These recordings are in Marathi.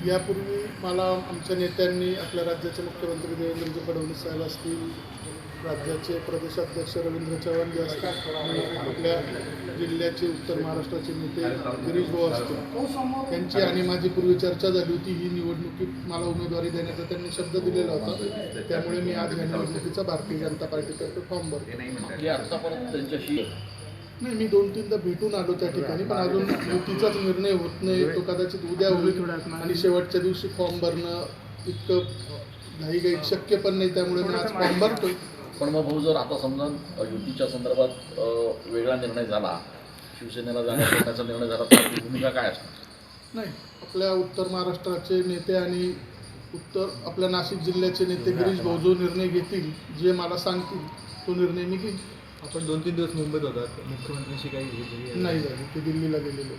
यापूर्वी मला आमच्या नेत्यांनी, आपल्या राज्याचे मुख्यमंत्री देवेंद्रजी फडणवीस साहेब असतील, राज्याचे प्रदेशाध्यक्ष रवींद्र चव्हाण जे असतात आणि आपल्या जिल्ह्याचे उत्तर महाराष्ट्राचे नेते गिरीश भाऊ असतील, त्यांची आणि माझी पूर्वी चर्चा झाली होती. ही निवडणुकीत मला उमेदवारी देण्याचा त्यांनी शब्द दिलेला होता. त्यामुळे मी आज या निवडणुकीचा भारतीय जनता पार्टीतर्फे फॉर्म भरतो. आतापर्यंत त्यांच्याशी नाही, मी 2-3दा भेटून आलो त्या ठिकाणी, पण अजून युतीचाच निर्णय होत नाही. तो कदाचित उद्या होईल आणि शेवटच्या दिवशी फॉर्म भरणं इतकं घाईघाईत शक्य पण नाही. त्यामुळे मी आज फॉर्म भरतोय. पण मग भाऊ, जर आता समजा युतीच्या संदर्भात वेगळा निर्णय झाला, शिवसेनेला जाण्या करण्याचा निर्णय झाला, तर आपली भूमिका काय असणार? नाही, आपल्या उत्तर महाराष्ट्राचे नेते आणि आपल्या नाशिक जिल्ह्याचे नेते गिरीश भाऊ जो निर्णय घेतील, जे मला सांगतील, तो निर्णय मी घेईन. आपण 2-3 दिवस मुंबईत होतात, मुख्यमंत्र्यांशी काही नाही झाली, ते दिल्लीला गेलेलो.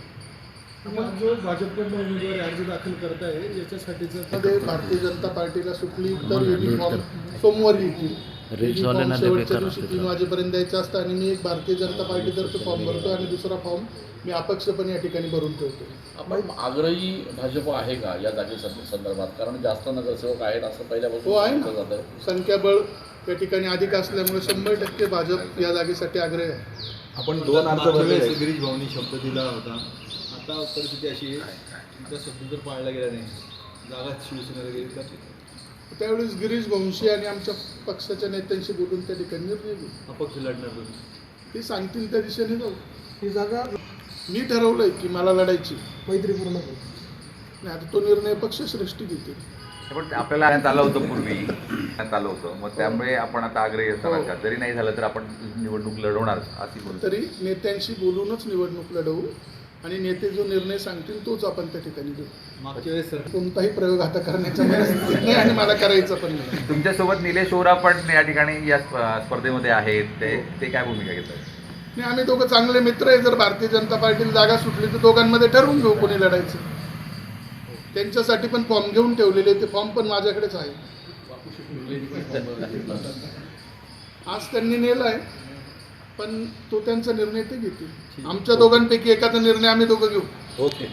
आपण जो भाजपकडून उमेदवारी अर्ज दाखल करताय याच्यासाठीचं मध्ये भारतीय जनता पार्टीला सुटली तर युनिफॉर्म सोमवारी येतील. युनिफॉर्म शेवटच्या दिवशी 3 वाजेपर्यंत द्यायचं असतं आणि मी एक भारतीय जनता पार्टीतर्फे फॉर्म भरतो आणि दुसरा फॉर्म मी अपक्षपणे या ठिकाणी भरून ठेवतो. आपण आग्रही भाजप आहे का या जागे संदर्भात? कारण जास्त नगरसेवक आहेत असं हो, पहिल्यापासून आहे ना. जात आहे. संख्याबळ या ठिकाणी अधिक असल्यामुळे 100% भाजप या जागेसाठी आग्रही आहे. आपण 2 अर्ज भरले. गिरीश भाऊंनी शब्द दिला होता. आता परिस्थिती अशी आहे, तुमचा शब्द जर पाळला गेला नाही, जागा शिवसेनेला गेली तर त्यावेळेस गिरीश भाऊंशी आणि आमच्या पक्षाच्या नेत्यांशी बोलून त्या ठिकाणी निर्णय घेऊ. अपक्ष लढणार तुम्ही. ते सांगतील त्या दिशेने जाऊ. ही जागा मी ठरवलंय की मला लढायची मैत्रीपूर्ण नाही. आता तो निर्णय पक्षश्रेष्ठी घेतील. पण आपल्याला आणण्यात आलं होतं पूर्वी, आणण्यात आलं होतं, मग त्यामुळे आपण आता आग्रही असणार का? जरी नाही झालं तर आपण निवडणूक लढवणार अशी बोलतो. तरी नेत्यांशी बोलूनच निवडणूक लढवू आणि नेते जो निर्णय सांगतील तोच आपण त्या ठिकाणी घेऊ. मागच्या वेळेस कोणताही प्रयोग आता करण्याचा मनस्थितीत नाही आणि मला करायचं पण नाही. तुमच्यासोबत निलेश ओरा पण या ठिकाणी या स्पर्धेमध्ये आहेत, ते काय भूमिका घेतात? नाही, आम्ही दोघं चांगले मित्र आहे. जर भारतीय जनता पार्टीला जागा सुटली तर दोघांमध्ये ठरवून घेऊ कोणी लढायचं. त्यांच्यासाठी पण फॉर्म घेऊन ठेवलेले, ते फॉर्म पण माझ्याकडेच आहे. आज त्यांनी नेला आहे, पण तो त्यांचा निर्णय ते घेतील. आमच्या दोघांपैकी एकाचा निर्णय आम्ही दोघं घेऊ. ओके.